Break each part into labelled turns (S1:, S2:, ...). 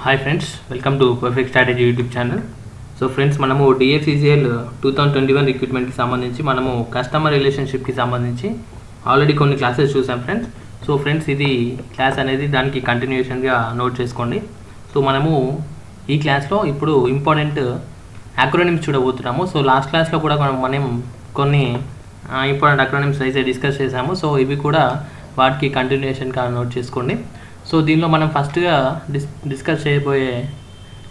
S1: Hi friends, welcome to perfect strategy YouTube channel. So friends, మనము డిఎఫ్సిసిఎల్ 2021 రిక్రూట్మెంట్కి సంబంధించి మనము customer రిలేషన్షిప్కి సంబంధించి ఆల్రెడీ కొన్ని క్లాసెస్ చూసాం ఫ్రెండ్స్. సో ఫ్రెండ్స్, ఇది క్లాస్ అనేది దానికి కంటిన్యూషన్గా నోట్ చేసుకోండి. సో మనము ఈ క్లాస్లో ఇప్పుడు ఇంపార్టెంట్ అక్రోనిమ్స్ చూడబోతున్నాము. సో లాస్ట్ క్లాస్లో కూడా మనం కొన్ని ఇంపార్టెంట్ అక్రోనిమ్స్ అయితే డిస్కస్ చేసాము. సో ఇవి కూడా వాటికి కంటిన్యూషన్గా నోట్ చేసుకోండి. సో దీనిలో మనం ఫస్ట్గా డిస్కస్ చేయబోయే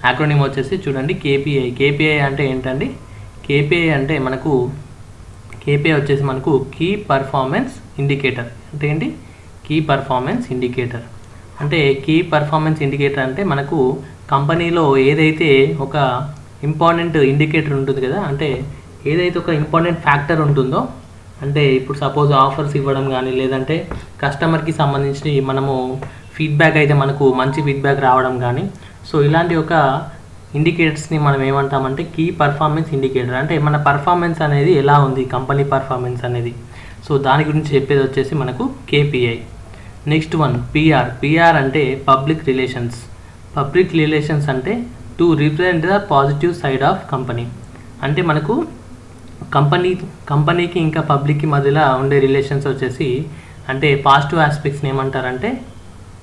S1: యాక్రోనిమ్ వచ్చేసి చూడండి, కేపీఐ. కేపీఐ అంటే ఏంటండి? కేపీఐ అంటే కేపీఐ వచ్చేసి మనకు కీ పర్ఫార్మెన్స్ ఇండికేటర్. అంటే ఏంటి? Key performance indicator. అంటే కీ పర్ఫార్మెన్స్ ఇండికేటర్ అంటే మనకు కంపెనీలో ఏదైతే ఒక ఇంపార్టెంట్ ఇండికేటర్ ఉంటుంది కదా, అంటే ఏదైతే ఒక ఇంపార్టెంట్ ఫ్యాక్టర్ ఉంటుందో, అంటే ఇప్పుడు సపోజ్ ఆఫర్స్ ఇవ్వడం కానీ, లేదంటే కస్టమర్కి సంబంధించి మనము ఫీడ్బ్యాక్ అయితే మనకు మంచి ఫీడ్బ్యాక్ రావడం కానీ, సో ఇలాంటి ఒక ఇండికేటర్స్ని మనం ఏమంటామంటే కీ పర్ఫార్మెన్స్ ఇండికేటర్. అంటే మన పర్ఫార్మెన్స్ అనేది ఎలా ఉంది, కంపెనీ పర్ఫార్మెన్స్ అనేది, సో దాని గురించి చెప్పేది వచ్చేసి మనకు KPI. Next one PR. PR అంటే పబ్లిక్ రిలేషన్స్. పబ్లిక్ రిలేషన్స్ అంటే to represent the positive side of company. అంటే మనకు కంపెనీకి ఇంకా పబ్లిక్కి మధ్యలో ఉండే రిలేషన్స్ వచ్చేసి, అంటే పాజిటివ్ ఆస్పెక్ట్స్ని ఏమంటారంటే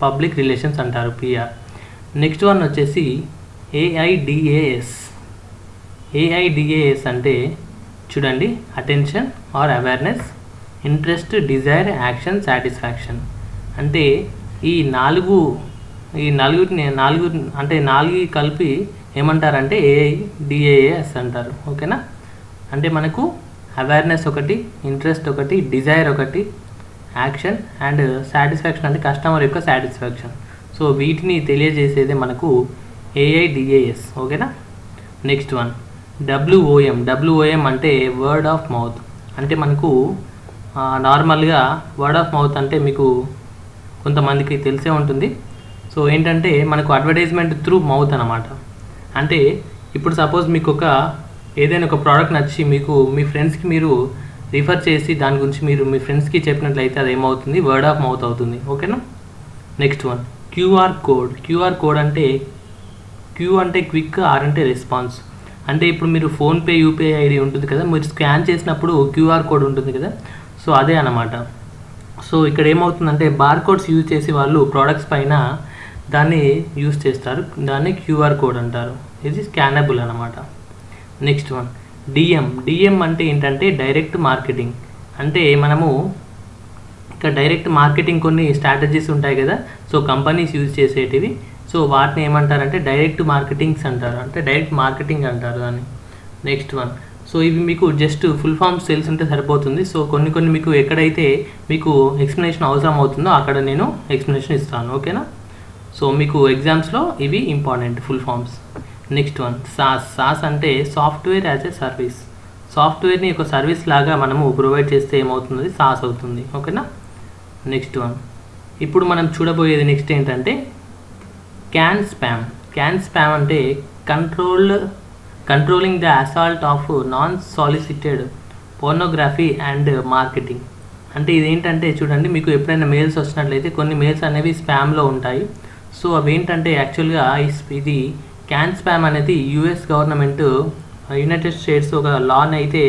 S1: పబ్లిక్ రిలేషన్స్ అంటారు, పిఆర్. నెక్స్ట్ వన్ వచ్చేసి ఏఐడిఏఎస్. ఏఐడిఏఎస్ అంటే చూడండి, attention or awareness, interest, desire, action, satisfaction. అంటే ఈ నాలుగు అంటే నాలుగు కలిపి ఏమంటారంటే ఏఐడిఏఎస్ అంటారు. ఓకేనా? అంటే మనకు అవేర్నెస్ ఒకటి, ఇంట్రెస్ట్ ఒకటి, డిజైర్ ఒకటి, యాక్షన్ అండ్ సాటిస్ఫాక్షన్ అంటే కస్టమర్ యొక్క సాటిస్ఫాక్షన్. సో వీటిని తెలియజేసేదే మనకు ఏఐడిఏఎస్. ఓకేనా? Next one డబ్ల్యూఓఎం. డబ్ల్యూఓఎం అంటే వర్డ్ ఆఫ్ మౌత్. అంటే మనకు నార్మల్గా వర్డ్ ఆఫ్ మౌత్ అంటే మీకు కొంతమందికి తెలిసే ఉంటుంది. సో ఏంటంటే మనకు అడ్వర్టైజ్మెంట్ త్రూ మౌత్ అనమాట. అంటే ఇప్పుడు సపోజ్ మీకు ఏదైనా ఒక ప్రోడక్ట్ నచ్చి మీకు మీ ఫ్రెండ్స్కి మీరు రిఫర్ చేసి దాని గురించి మీరు మీ ఫ్రెండ్స్కి చెప్పినట్లయితే అది ఏమవుతుంది? వర్డ్ ఆఫ్ మౌత్ అవుతుంది. ఓకేనా? Next one QR code. QR code అంటే క్యూ అంటే క్విక్, ఆర్ అంటే రెస్పాన్స్. అంటే ఇప్పుడు మీరు ఫోన్పే, యూపీఐ ఐడి ఉంటుంది కదా, మీరు స్కాన్ చేసినప్పుడు క్యూఆర్ కోడ్ ఉంటుంది కదా, సో అదే అన్నమాట. సో ఇక్కడ ఏమవుతుందంటే బార్కోడ్స్ యూజ్ చేసి వాళ్ళు ప్రోడక్ట్స్ పైన దాన్ని యూజ్ చేస్తారు, దాన్ని క్యూఆర్ కోడ్ అంటారు. ఇది స్కానబుల్ అన్నమాట. Next one DM. డిఎం అంటే ఏంటంటే డైరెక్ట్ మార్కెటింగ్. అంటే మనము ఇక్కడ డైరెక్ట్ మార్కెటింగ్ కొన్ని స్ట్రాటజీస్ ఉంటాయి కదా, సో కంపెనీస్ యూజ్ చేసేటివి, సో వాటిని ఏమంటారంటే డైరెక్ట్ మార్కెటింగ్స్ అంటారు, అంటే డైరెక్ట్ మార్కెటింగ్ అంటారు దాన్ని. నెక్స్ట్ వన్, సో ఇవి మీకు జస్ట్ ఫుల్ ఫామ్స్ తెలుసుంటే సరిపోతుంది. సో కొన్ని మీకు ఎక్కడైతే మీకు ఎక్స్ప్లెనేషన్ అవసరం అవుతుందో అక్కడ నేను ఎక్స్ప్లెనేషన్ ఇస్తాను. ఓకేనా? సో మీకు ఎగ్జామ్స్లో ఇవి important full forms. Next one sauce. Sauce అంటే సాఫ్ట్వేర్ యాజ్ ఏ సర్వీస్. సాఫ్ట్వేర్ని ఒక సర్వీస్ లాగా మనము ప్రొవైడ్ చేస్తే ఏమవుతుంది? సాస్ అవుతుంది. ఓకేనా? నెక్స్ట్ వన్ ఇప్పుడు మనం చూడబోయేది నెక్స్ట్ ఏంటంటే క్యాన్ స్పామ్. క్యాన్ స్పామ్ అంటే controlling the assault of non solicited pornography and marketing. అంటే ఇదేంటంటే చూడండి, మీకు ఎప్పుడైనా మెయిల్స్ వచ్చినట్లయితే కొన్ని మెయిల్స్ అనేవి స్పామ్లో ఉంటాయి. సో అవి ఏంటంటే యాక్చువల్గా ఇది క్యాన్ స్పామ్ అనేది యుఎస్ గవర్నమెంట్, యునైటెడ్ స్టేట్స్ ఒక లాని అయితే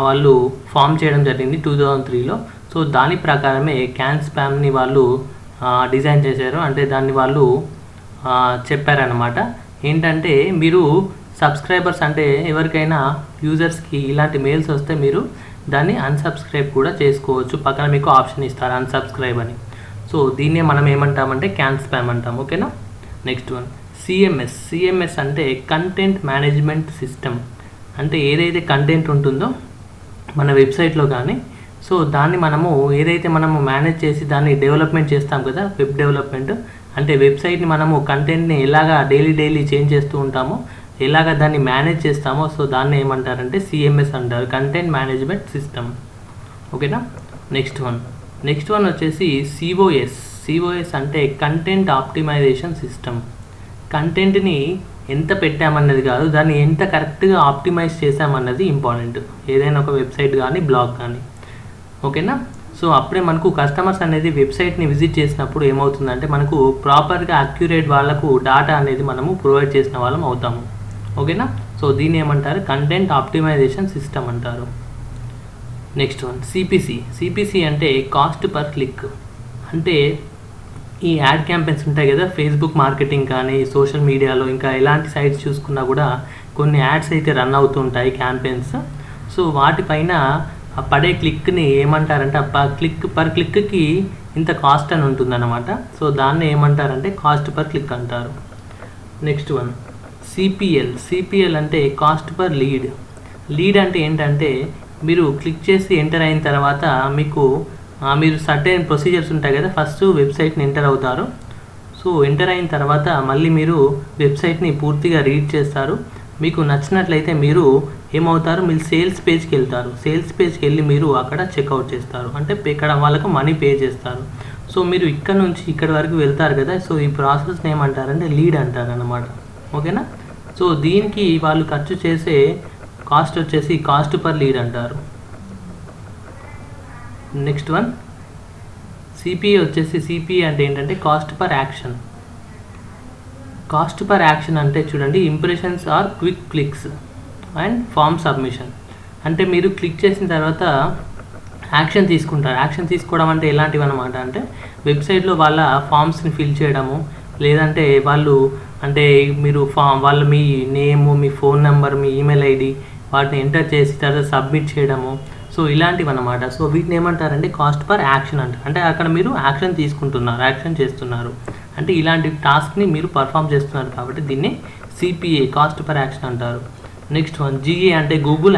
S1: వాళ్ళు ఫామ్ చేయడం జరిగింది 2003లో. సో దాని ప్రకారమే క్యాన్ స్పామ్ని వాళ్ళు డిజైన్ చేశారు. అంటే దాన్ని వాళ్ళు చెప్పారనమాట. ఏంటంటే మీరు సబ్స్క్రైబర్స్ అంటే ఎవరికైనా యూజర్స్కి ఇలాంటి మెయిల్స్ వస్తే మీరు దాన్ని అన్సబ్స్క్రైబ్ కూడా చేసుకోవచ్చు. పక్కన మీకు ఆప్షన్ ఇస్తారు అన్సబ్స్క్రైబ్ అని. సో దీన్నే మనం ఏమంటామంటే క్యాన్ స్పామ్ అంటాం. ఓకేనా? Next one CMS. సిఎంఎస్ అంటే కంటెంట్ మేనేజ్మెంట్ సిస్టమ్. అంటే ఏదైతే కంటెంట్ ఉంటుందో మన వెబ్సైట్లో కానీ, సో దాన్ని ఏదైతే మనము మేనేజ్ చేసి దాన్ని డెవలప్మెంట్ చేస్తాం కదా, వెబ్ డెవలప్మెంట్. అంటే వెబ్సైట్ని మనము కంటెంట్ని ఎలాగా డైలీ చేంజ్ చేస్తూ ఉంటామో, ఎలాగ దాన్ని మేనేజ్ చేస్తామో, సో దాన్ని ఏమంటారంటే సిఎంఎస్ అంటారు, కంటెంట్ మేనేజ్మెంట్ సిస్టమ్. ఓకేనా? నెక్స్ట్ వన్ వచ్చేసి సిఓఎస్. సిఓఎస్ అంటే కంటెంట్ ఆప్టిమైజేషన్ సిస్టమ్. కంటెంట్ని ఎంత పెట్టామన్నది కాదు, దాన్ని ఎంత కరెక్ట్గా ఆప్టిమైజ్ చేసామన్నది ఇంపార్టెంట్, ఏదైనా ఒక వెబ్సైట్ కానీ బ్లాగ్ కానీ. ఓకేనా? సో అప్పుడే మనకు కస్టమర్స్ అనేది వెబ్సైట్ని విజిట్ చేసినప్పుడు ఏమవుతుందంటే మనకు ప్రాపర్గా అక్యురేట్ వాళ్ళకు డేటా అనేది మనము ప్రొవైడ్ చేసిన వాళ్ళం అవుతాము. ఓకేనా. సో దీన్ని ఏమంటారు, కంటెంట్ ఆప్టిమైజేషన్ సిస్టమ్ అంటారు. నెక్స్ట్ వన్ సిపిసి అంటే కాస్ట్ పర్ క్లిక్. అంటే ఈ యాడ్ క్యాంపెయిన్స్ ఉంటాయి కదా, ఫేస్బుక్ మార్కెటింగ్ కానీ సోషల్ మీడియాలో ఇంకా ఎలాంటి సైట్స్ చూసుకున్నా కూడా కొన్ని యాడ్స్ అయితే రన్ అవుతుంటాయి క్యాంపెయిన్స్. సో వాటిపైన పడే క్లిక్ని ఏమంటారంటే పర్ క్లిక్కి ఇంత కాస్ట్ అని ఉంటుందన్నమాట. సో దాన్ని ఏమంటారంటే కాస్ట్ పర్ క్లిక్ అంటారు. నెక్స్ట్ వన్ సిపిఎల్ అంటే కాస్ట్ పర్ లీడ్ అంటే ఏంటంటే మీరు క్లిక్ చేసి ఎంటర్ అయిన తర్వాత మీరు సర్టెన్ ప్రొసీజర్స్ ఉంటాయి కదా, ఫస్ట్ వెబ్సైట్ని ఎంటర్ అవుతారు. సో ఎంటర్ అయిన తర్వాత మళ్ళీ మీరు వెబ్సైట్ని పూర్తిగా రీడ్ చేస్తారు. మీకు నచ్చినట్లయితే మీరు ఏమవుతారు, మీరు సేల్స్ పేజ్కి వెళ్తారు. సేల్స్ పేజ్కి వెళ్ళి మీరు అక్కడ చెక్అవుట్ చేస్తారు, అంటే ఇక్కడ వాళ్ళకు మనీ పే చేస్తారు. సో మీరు ఇక్కడ నుంచి ఇక్కడ వరకు వెళ్తారు కదా, సో ఈ ప్రాసెస్ని ఏమంటారంటే లీడ్ అంటారు అన్నమాట. ఓకేనా. సో దీనికి వాళ్ళు ఖర్చు చేసే కాస్ట్ వచ్చేసి కాస్ట్ పర్ లీడ్ అంటారు. నెక్స్ట్ వన్ సిపిఏ అంటే ఏంటంటే cost per action. Cost per action అంటే చూడండి, impressions or quick clicks and form submission. అంటే మీరు క్లిక్ చేసిన తర్వాత యాక్షన్ తీసుకుంటారు. యాక్షన్ తీసుకోవడం అంటే ఎలాంటివి అనమాట అంటే వెబ్సైట్లో వాళ్ళ ఫామ్స్ని ఫిల్ చేయడము, లేదంటే మీరు మీ నేము, మీ ఫోన్ నెంబర్, మీ ఈమెయిల్ ఐడి వాటిని ఎంటర్ చేసి తర్వాత సబ్మిట్ చేయడము. సో ఇలాంటివి అనమాట. సో వీటిని ఏమంటారంటే కాస్ట్ పర్ యాక్షన్ అంటారు. అంటే అక్కడ మీరు యాక్షన్ తీసుకుంటున్నారు, యాక్షన్ చేస్తున్నారు, అంటే ఇలాంటి టాస్క్ని మీరు పర్ఫామ్ చేస్తున్నారు కాబట్టి దీన్ని సిపిఏ కాస్ట్ పర్ యాక్షన్ అంటారు. నెక్స్ట్ వన్ జిఏ అంటే గూగుల్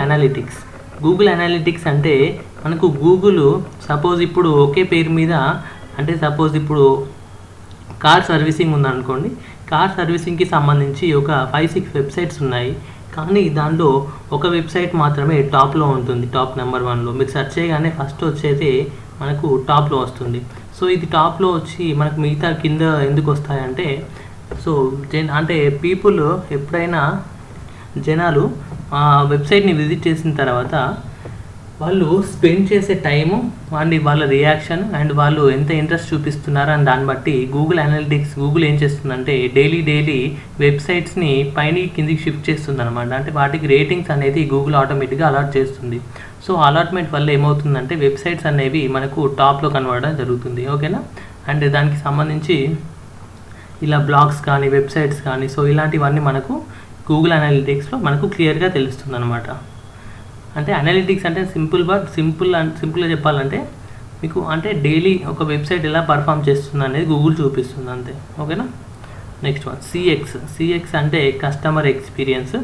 S1: అనలిటిక్స్ అంటే మనకు గూగుల్ సపోజ్ ఇప్పుడు ఒకే పేరు మీద, అంటే సపోజ్ ఇప్పుడు కార్ సర్వీసింగ్ ఉందనుకోండి, కార్ సర్వీసింగ్కి సంబంధించి ఒక 5-6 వెబ్సైట్స్ ఉన్నాయి. కానీ దానిలో ఒక వెబ్సైట్ మాత్రమే టాప్లో ఉంటుంది, టాప్ నెంబర్ 1లో. మీరు సెర్చ్ చేయగానే ఫస్ట్ వచ్చేది మనకు టాప్లో వస్తుంది. సో ఇది టాప్లో వచ్చి మనకు మిగతా కింద ఎందుకు వస్తాయంటే, సో పీపుల్ ఎప్పుడైనా జనాలు ఆ వెబ్సైట్ని విజిట్ చేసిన తర్వాత వాళ్ళు స్పెండ్ చేసే టైము అండ్ వాళ్ళ రియాక్షన్ అండ్ వాళ్ళు ఎంత ఇంట్రెస్ట్ చూపిస్తున్నారు అని దాన్ని బట్టి గూగుల్ ఏం చేస్తుందంటే డైలీ వెబ్సైట్స్ని పైన కిందికి షిఫ్ట్ చేస్తుంది అనమాట. అంటే వాటికి రేటింగ్స్ అనేది గూగుల్ ఆటోమేటిక్గా అలాట్ చేస్తుంది. సో అలాట్మెంట్ వల్ల ఏమవుతుందంటే వెబ్సైట్స్ అనేవి మనకు టాప్లో కనబడడం జరుగుతుంది. ఓకేనా. అండ్ దానికి సంబంధించి ఇలా బ్లాగ్స్ కానీ వెబ్సైట్స్ కానీ సో ఇలాంటివన్నీ మనకు గూగుల్ అనలిటిక్స్లో మనకు క్లియర్గా తెలుస్తుంది అనమాట. అంటే అనలిటిక్స్ అంటే సింపుల్గా చెప్పాలంటే మీకు అంటే డైలీ ఒక వెబ్సైట్ ఎలా పర్ఫామ్ చేస్తుంది అనేది గూగుల్ చూపిస్తుంది అంతే. ఓకేనా. నెక్స్ట్ వన్ సిఎక్స్ అంటే కస్టమర్ ఎక్స్పీరియన్స్.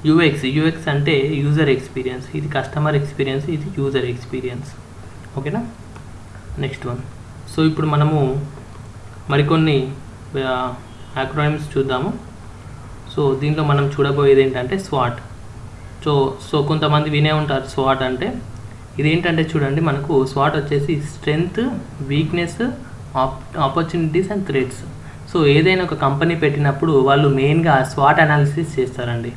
S1: యూఎక్స్ అంటే యూజర్ ఎక్స్పీరియన్స్. ఇది కస్టమర్ ఎక్స్పీరియన్స్, ఇది యూజర్ ఎక్స్పీరియన్స్. ఓకేనా. నెక్స్ట్ వన్ సో ఇప్పుడు మనము మరికొన్ని యాక్రోనిమ్స్ చూద్దాము. సో దీంట్లో మనం చూడబోయేది ఏంటంటే స్వాట్. సో కొంతమంది వినే ఉంటారు స్వాట్ అంటే. ఇదేంటంటే చూడండి, మనకు స్వాట్ వచ్చేసి strength, weakness, opportunities and threats. So ఏదైనా ఒక కంపెనీ పెట్టినప్పుడు వాళ్ళు మెయిన్గా స్వాట్ అనాలిసిస్ చేస్తారండి,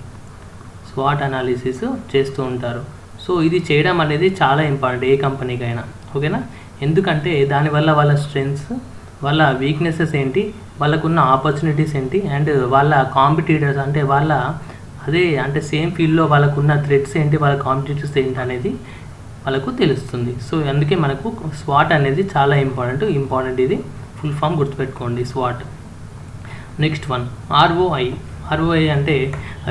S1: స్వాట్ అనాలిసిస్ చేస్తూ ఉంటారు. సో ఇది చేయడం అనేది చాలా ఇంపార్టెంట్ ఏ కంపెనీకైనా. ఓకేనా. ఎందుకంటే దానివల్ల వాళ్ళ స్ట్రెంగ్త్స్, వాళ్ళ వీక్నెసెస్ ఏంటి, వాళ్ళకున్న ఆపర్చునిటీస్ ఏంటి, అండ్ వాళ్ళ కాంపిటీటర్స్ అంటే సేమ్ ఫీల్డ్లో వాళ్ళకున్న థ్రెట్స్ ఏంటి, వాళ్ళ కాంపిటీటర్స్ ఏంటి అనేది వాళ్ళకు తెలుస్తుంది. సో అందుకే మనకు స్వాట్ అనేది చాలా ఇంపార్టెంట్. ఇది ఫుల్ ఫామ్ గుర్తుపెట్టుకోండి, స్వాట్. నెక్స్ట్ వన్ ఆర్ఓఐ అంటే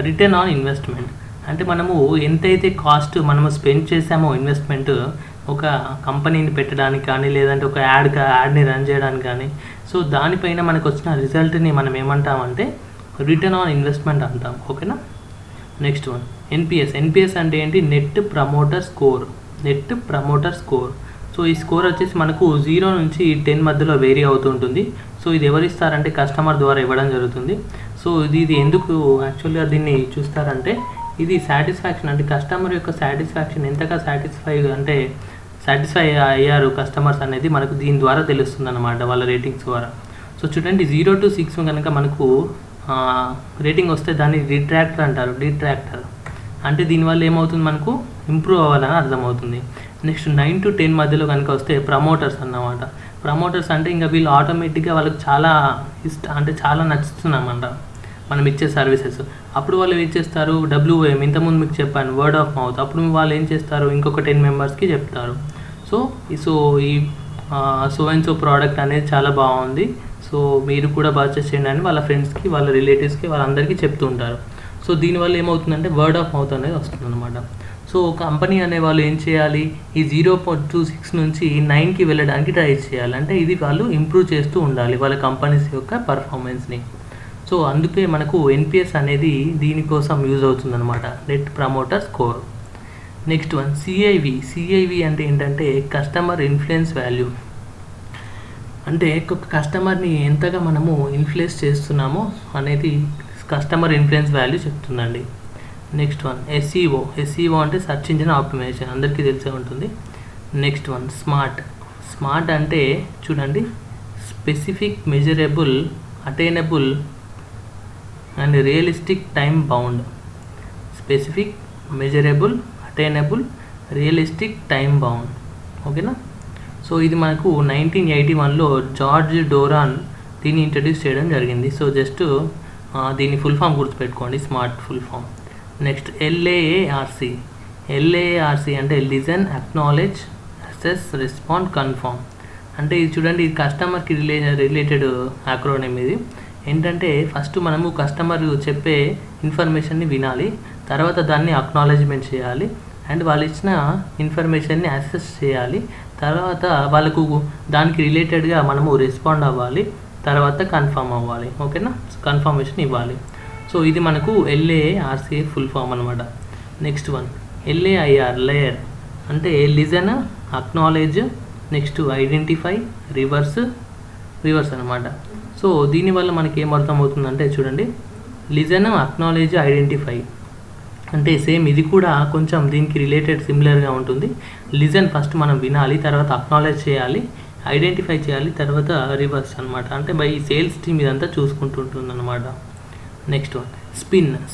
S1: రిటర్న్ ఆన్ ఇన్వెస్ట్మెంట్. అంటే మనము ఎంతైతే కాస్ట్ మనము స్పెండ్ చేసామో ఇన్వెస్ట్మెంట్ ఒక కంపెనీని పెట్టడానికి కానీ లేదంటే ఒక యాడ్ని రన్ చేయడానికి కానీ, సో దానిపైన మనకు వచ్చిన రిజల్ట్ని మనం ఏమంటామంటే రిటర్న్ ఆన్ ఇన్వెస్ట్మెంట్ అంటాం. ఓకేనా. నెక్స్ట్ వన్ ఎన్పిఎస్ అంటే ఏంటి, నెట్ ప్రమోటర్ స్కోర్. సో ఈ స్కోర్ వచ్చేసి మనకు 0 నుంచి 10 మధ్యలో వేరీ అవుతుంటుంది. సో ఇది ఎవరిస్తారంటే కస్టమర్ ద్వారా ఇవ్వడం జరుగుతుంది. సో ఇది ఎందుకు యాక్చువల్గా దీన్ని చూస్తారంటే ఇది సాటిస్ఫాక్షన్, అంటే కస్టమర్ యొక్క సాటిస్ఫాక్షన్ ఎంతగా సాటిస్ఫై అయ్యారు కస్టమర్స్ అనేది మనకు దీని ద్వారా తెలుస్తుంది అన్నమాట, వాళ్ళ రేటింగ్స్ ద్వారా. సో చూడండి 0 to 6 కనుక మనకు రేటింగ్ వస్తే దాన్ని డిట్రాక్టర్ అంటారు. అంటే దీనివల్ల ఏమవుతుంది, మనకు ఇంప్రూవ్ అవ్వాలని అర్థమవుతుంది. నెక్స్ట్ 9 to 10 మధ్యలో కనుక వస్తే ప్రమోటర్స్ అన్నమాట. ప్రమోటర్స్ అంటే ఇంకా వీళ్ళు ఆటోమేటిక్గా వాళ్ళకి చాలా అంటే చాలా నచ్చుతుందన్నమాట మనం ఇచ్చే సర్వీసెస్. అప్పుడు వాళ్ళు ఏం చేస్తారు, WM ఇంతకుముందు మీకు చెప్పాను, వర్డ్ ఆఫ్ మౌత్. అప్పుడు వాళ్ళు ఏం చేస్తారు, ఇంకొక 10 మెంబర్స్కి చెప్తారు. సో ఈ సో అండ్ సో ప్రోడక్ట్ అనేది చాలా బాగుంది, సో మీరు కూడా పర్చేస్ చేయండి అని వాళ్ళ ఫ్రెండ్స్కి, వాళ్ళ రిలేటివ్స్కి, వాళ్ళందరికీ చెప్తూ ఉంటారు. సో దీనివల్ల ఏమవుతుందంటే వర్డ్ ఆఫ్ మౌత్ అనేది వస్తుందన్నమాట. సో కంపెనీ అనే వాళ్ళు ఏం చేయాలి, ఈ 0.26 నుంచి 9కి వెళ్ళడానికి ట్రై చేయాలి. అంటే ఇది వాళ్ళు ఇంప్రూవ్ చేస్తూ ఉండాలి వాళ్ళ కంపెనీస్ యొక్క పర్ఫార్మెన్స్ని. సో అందుకే మనకు NPS అనేది దీనికోసం యూజ్ అవుతుందన్నమాట, net promoter score. Next one CIV అంటే ఏంటంటే కస్టమర్ ఇన్ఫ్లుయెన్స్ వాల్యూ. అంటే ఒక కస్టమర్ని ఎంతగా మనము ఇన్ఫ్లుయెన్స్ చేస్తున్నామో అనేది కస్టమర్ ఇన్ఫ్లుయెన్స్ వాల్యూ చెప్తుందండి. నెక్స్ట్ వన్ SEO అంటే సెర్చ్ ఇంజిన్ ఆప్టిమైజేషన్, అందరికీ తెలిసే ఉంటుంది. నెక్స్ట్ వన్ స్మార్ట్ అంటే చూడండి, specific, measurable, attainable and realistic time bound. Specific, measurable, attainable, realistic time bound. ఓకేనా. సో ఇది మనకు 1981లో జార్జ్ డోరాన్ దీన్ని ఇంట్రడ్యూస్ చేయడం జరిగింది. సో జస్ట్ దీని ఫుల్ ఫామ్ గుర్తుపెట్టుకోండి, smart full form. Next LAARC అంటే listen, acknowledge, assess, respond, confirm. అంటే ఇది చూడండి, ఇది కస్టమర్కి రిలేటెడ్ యాక్రోనిమ్. ఇది ఏంటంటే ఫస్ట్ మనము కస్టమర్ చెప్పే ఇన్ఫర్మేషన్ని వినాలి, తర్వాత దాన్ని అక్నాలెడ్జ్మెంట్ చేయాలి, అండ్ వాళ్ళు ఇచ్చిన ఇన్ఫర్మేషన్ని అసెస్ చేయాలి, తర్వాత వాళ్ళకు దానికి రిలేటెడ్గా మనము రెస్పాండ్ అవ్వాలి, తర్వాత కన్ఫర్మ్ అవ్వాలి. ఓకేనా, కన్ఫర్మేషన్ ఇవ్వాలి. సో ఇది మనకు LAARC ఫుల్ ఫామ్ అనమాట. నెక్స్ట్ వన్ LAIR అంటే listen, acknowledge, next identify, reverse అనమాట. సో దీనివల్ల మనకి ఏం అర్థమవుతుందంటే చూడండి, లిజన్, అక్నాలెడ్జ్, ఐడెంటిఫై అంటే సేమ్ ఇది కూడా కొంచెం దీనికి రిలేటెడ్ సిమిలర్గా ఉంటుంది. లిజన్ ఫస్ట్ మనం వినాలి, తర్వాత అక్నాలెడ్జ్ చేయాలి, ఐడెంటిఫై చేయాలి, తర్వాత రివర్స్ అనమాట. అంటే బై సేల్స్ టీమ్ ఇదంతా చూసుకుంటుంటుంది అనమాట. నెక్స్ట్ వన్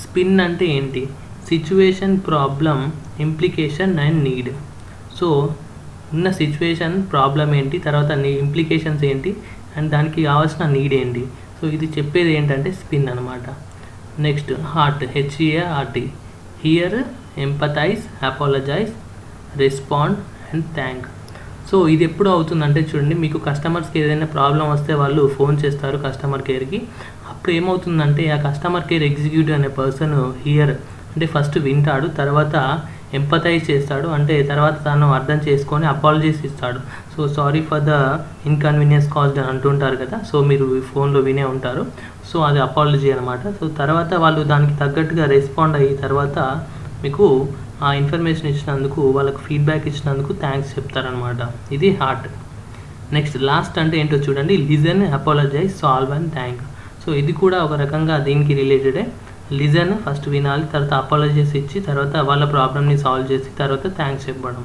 S1: స్పిన్ అంటే ఏంటి, situation, problem, implication and need. So ఉన్న సిచ్యువేషన్, ప్రాబ్లం ఏంటి, తర్వాత ఇంప్లికేషన్స్ ఏంటి, అండ్ దానికి కావాల్సిన నీడ్ ఏంటి. సో ఇది చెప్పేది ఏంటంటే స్పిన్ అనమాట. Next HEART, hear, empathise, apologise, respond and thank. So ఇది ఎప్పుడు అవుతుందంటే చూడండి, మీకు కస్టమర్స్కి ఏదైనా ప్రాబ్లం వస్తే వాళ్ళు ఫోన్ చేస్తారు కస్టమర్ కేర్కి. అప్పుడు ఏమవుతుందంటే ఆ కస్టమర్ కేర్ ఎగ్జిక్యూటివ్ అనే పర్సన్ హియర్ అంటే ఫస్ట్ వింటాడు, తర్వాత ఎంపథైజ్ చేస్తాడు, అంటే తర్వాత తను అర్థం చేసుకొని అపాలజీస్ ఇస్తాడు. So sorry for the inconvenience caused అని అంటుంటారు కదా, సో మీరు ఫోన్లో వినే ఉంటారు. సో అది అపాలజీ అనమాట. సో తర్వాత వాళ్ళు దానికి తగ్గట్టుగా రెస్పాండ్ అయ్యి తర్వాత మీకు ఆ ఇన్ఫర్మేషన్ ఇచ్చినందుకు, వాళ్ళకు ఫీడ్బ్యాక్ ఇచ్చినందుకు థ్యాంక్స్ చెప్తారనమాట. ఇది హార్ట్. నెక్స్ట్ లాస్ట్ అంటే ఏంటో చూడండి, listen, apologise, solve and thank. So ఇది కూడా ఒక రకంగా దీనికి రిలేటెడే. లిజన్ ఫస్ట్ వినాలి, తర్వాత అపాలజీస్ ఇచ్చి, తర్వాత వాళ్ళ ప్రాబ్లమ్ని సాల్వ్ చేసి, తర్వాత థ్యాంక్స్ చెప్పడం.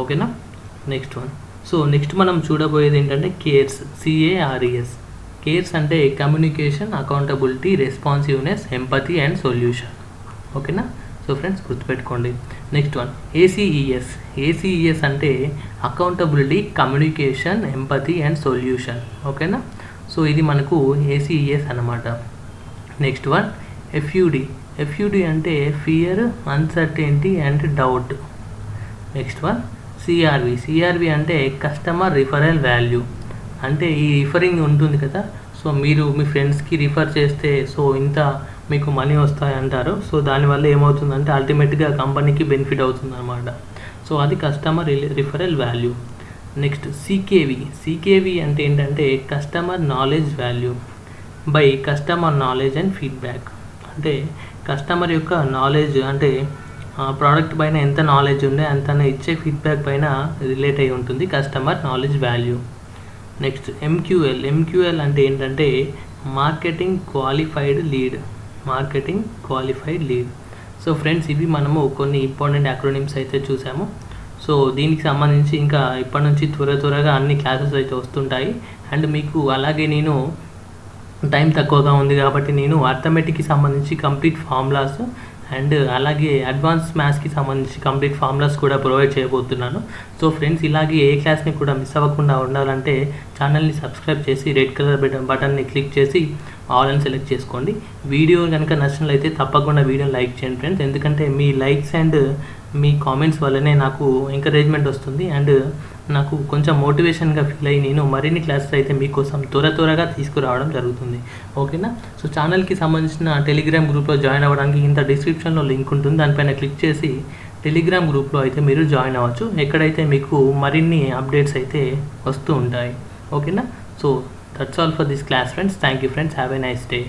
S1: ఓకేనా. Next one. సో నెక్స్ట్ మనం చూడబోయేది ఏంటంటే CARES. కేర్స్ అంటే communication, accountability, responsiveness, empathy and solution. ఓకేనా. సో ఫ్రెండ్స్ గుర్తుపెట్టుకోండి. నెక్స్ట్ వన్ ACES అంటే accountability, communication, empathy and solution. ఓకేనా. సో ఇది మనకు ACES అన్నమాట. నెక్స్ట్ వన్ FUD అంటే fear, uncertainty and doubt. Next one CRV అంటే కస్టమర్ రిఫరల్ వాల్యూ. అంటే ఈ రిఫరింగ్ ఉంటుంది కదా, సో మీరు మీ ఫ్రెండ్స్కి రిఫర్ చేస్తే సో ఇంత మీకు మనీ వస్తాయి అంటారు. సో దానివల్ల ఏమవుతుందంటే అల్టిమేట్గా కంపెనీకి బెనిఫిట్ అవుతుంది అన్నమాట. సో అది customer referral value. Next CKV అంటే ఏంటంటే customer knowledge value by customer knowledge and feedback. అంటే కస్టమర్ యొక్క నాలెడ్జ్ అంటే ప్రోడక్ట్ పైన ఎంత నాలెడ్జ్ ఉండే అంతనే ఇచ్చే ఫీడ్బ్యాక్ పైన రిలేట్ అయి ఉంటుంది customer knowledge value. Next MQL అంటే ఏంటంటే marketing qualified lead. So friends ఇవి మనము కొన్ని ఇంపార్టెంట్ అక్రోనిమ్స్ అయితే చూసాము. సో దీనికి సంబంధించి ఇంకా ఇప్పటి నుంచి త్వరగా అన్ని క్లాసెస్ అయితే వస్తుంటాయి. అండ్ మీకు అలాగే నేను టైం తక్కువగా ఉంది కాబట్టి నేను అర్థమెటిక్కి సంబంధించి కంప్లీట్ ఫార్ములాస్ అండ్ అలాగే అడ్వాన్స్ మ్యాథ్స్కి సంబంధించి కంప్లీట్ ఫార్ములాస్ కూడా ప్రొవైడ్ చేయబోతున్నాను. సో ఫ్రెండ్స్, ఇలాగే ఏ క్లాస్ని కూడా మిస్ అవ్వకుండా ఉండాలంటే ఛానల్ని సబ్స్క్రైబ్ చేసి రెడ్ కలర్ బటన్ని క్లిక్ చేసి ఆల్ అని సెలెక్ట్ చేసుకోండి. వీడియో కనుక నచ్చినట్లయితే తప్పకుండా వీడియోని లైక్ చేయండి ఫ్రెండ్స్, ఎందుకంటే మీ లైక్స్ అండ్ మీ కామెంట్స్ వల్లనే నాకు ఎంకరేజ్మెంట్ వస్తుంది అండ్ నాకు కొంచెం మోటివేషన్గా ఫీల్ అయ్యి నేను మరిన్ని క్లాసెస్ అయితే మీకోసం త్వరగా తీసుకురావడం జరుగుతుంది. ఓకేనా? సో ఛానల్కి సంబంధించిన టెలిగ్రామ్ గ్రూప్లో జాయిన్ అవ్వడానికి ఇంత డిస్క్రిప్షన్లో లింక్ ఉంటుంది, దానిపైన క్లిక్ చేసి టెలిగ్రామ్ గ్రూప్లో అయితే మీరు జాయిన్ అవ్వచ్చు, ఎక్కడైతే మీకు మరిన్ని అప్డేట్స్ అయితే వస్తూ ఉంటాయి. ఓకేనా? So that's all for this class friends. Thank you friends. Have a nice day.